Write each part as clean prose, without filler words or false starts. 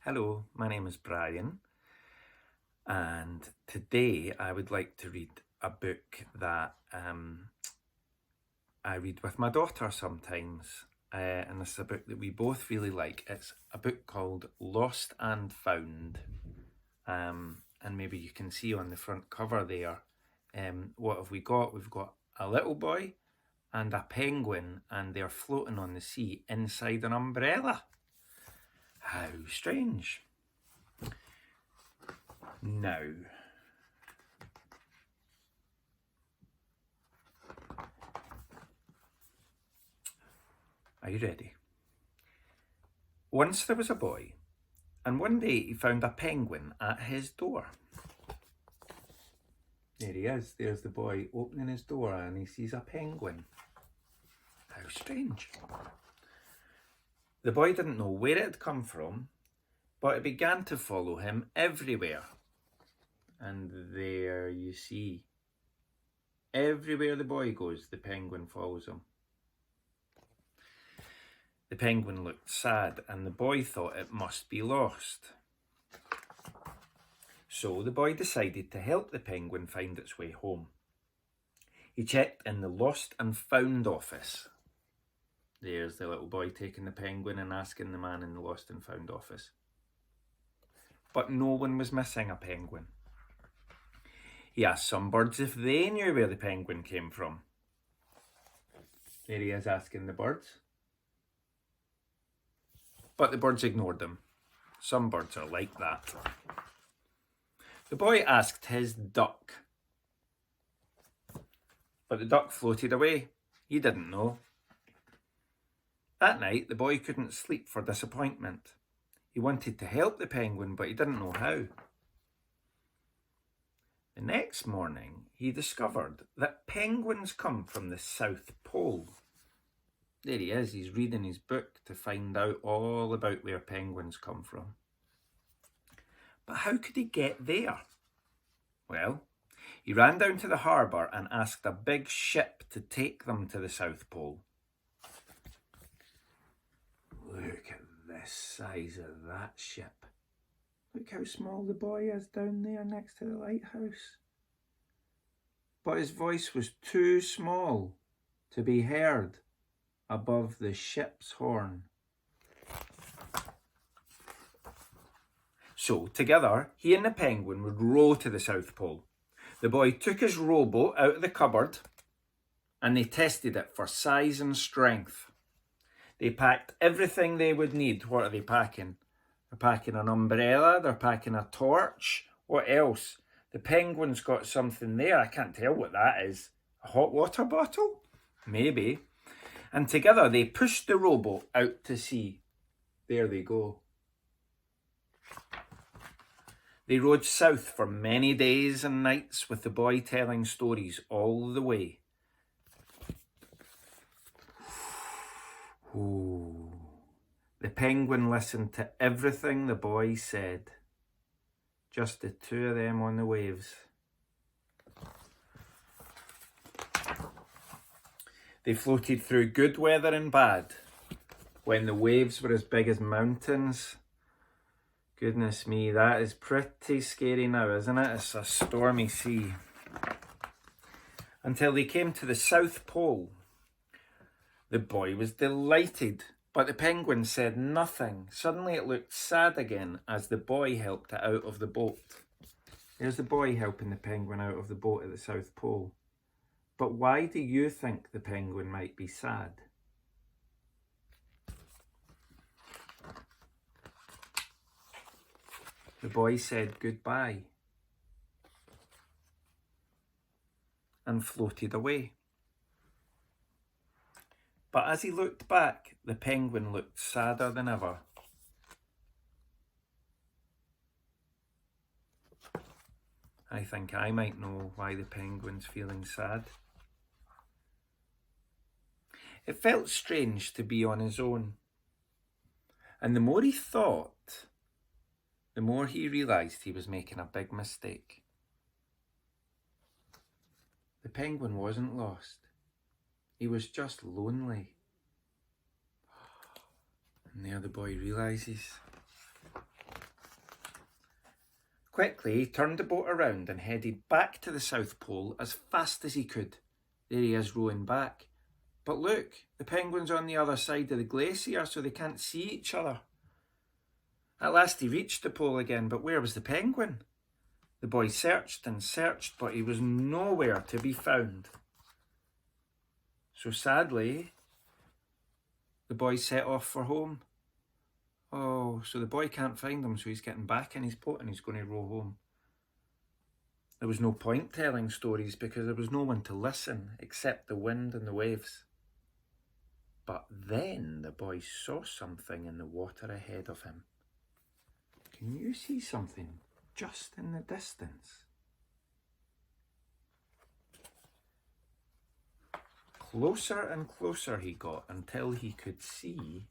Hello, my name is Brian, and today I would like to read a book that I read with my daughter sometimes, and this is a book that we both really like. It's a book called Lost and Found, and maybe you can see on the front cover there, what have we got? We've got a little boy and a penguin, and they're floating on the sea inside an umbrella. How strange. Now, are you ready? Once there was a boy, and one day he found a penguin at his door. There he is, there's the boy opening his door and he sees a penguin. How strange. The boy didn't know where it had come from, but it began to follow him everywhere. And there you see, everywhere the boy goes, the penguin follows him. The penguin looked sad, and the boy thought it must be lost. So the boy decided to help the penguin find its way home. He checked in the Lost and Found office. There's the little boy taking the penguin and asking the man in the Lost and Found office. But no one was missing a penguin. He asked some birds if they knew where the penguin came from. There he is asking the birds. But the birds ignored him. Some birds are like that. The boy asked his duck. But the duck floated away. He didn't know. That night, the boy couldn't sleep for disappointment. He wanted to help the penguin, but he didn't know how. The next morning, he discovered that penguins come from the South Pole. There he is, he's reading his book to find out all about where penguins come from. But how could he get there? Well, he ran down to the harbour and asked a big ship to take them to the South Pole. Look at the size of that ship. Look how small the boy is down there next to the lighthouse. But his voice was too small to be heard above the ship's horn. So, together, he and the penguin would row to the South Pole. The boy took his rowboat out of the cupboard and they tested it for size and strength. They packed everything they would need. What are they packing? They're packing an umbrella, they're packing a torch. What else? The penguin's got something there. I can't tell what that is. A hot water bottle? Maybe. And together they pushed the rowboat out to sea. There they go. They rowed south for many days and nights with the boy telling stories all the way. Ooh. The penguin listened to everything the boy said. Just the two of them on the waves. They floated through good weather and bad. When the waves were as big as mountains. Goodness me, that is pretty scary now, isn't it? It's a stormy sea. Until they came to the South Pole. The boy was delighted, but the penguin said nothing. Suddenly it looked sad again as the boy helped it out of the boat. There's the boy helping the penguin out of the boat at the South Pole. But why do you think the penguin might be sad? The boy said goodbye and floated away. But as he looked back, the penguin looked sadder than ever. I think I might know why the penguin's feeling sad. It felt strange to be on his own. And the more he thought, the more he realised he was making a big mistake. The penguin wasn't lost. He was just lonely. And there the boy realises Quickly, he turned the boat around and headed back to the South Pole as fast as he could. There he is rowing back. But look, the penguin's on the other side of the glacier, so they can't see each other. At last he reached the pole again, but where was the penguin? The boy searched and searched, but he was nowhere to be found. So sadly, the boy set off for home. Oh, so the boy can't find him, so he's getting back in his boat and he's going to row home. There was no point telling stories because there was no one to listen except the wind and the waves. But then the boy saw something in the water ahead of him. Can you see something just in the distance? Closer and closer he got until he could see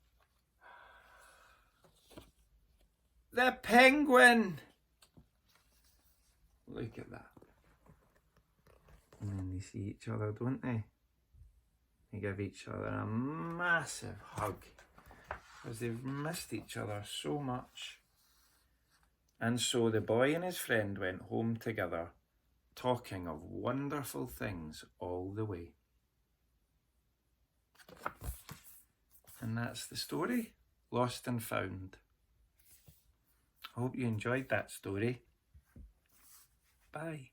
the penguin. Look at that. And then they see each other, don't they? They give each other a massive hug because they've missed each other so much. And so the boy and his friend went home together, talking of wonderful things all the way. And that's the story, Lost and Found. I hope you enjoyed that story. Bye.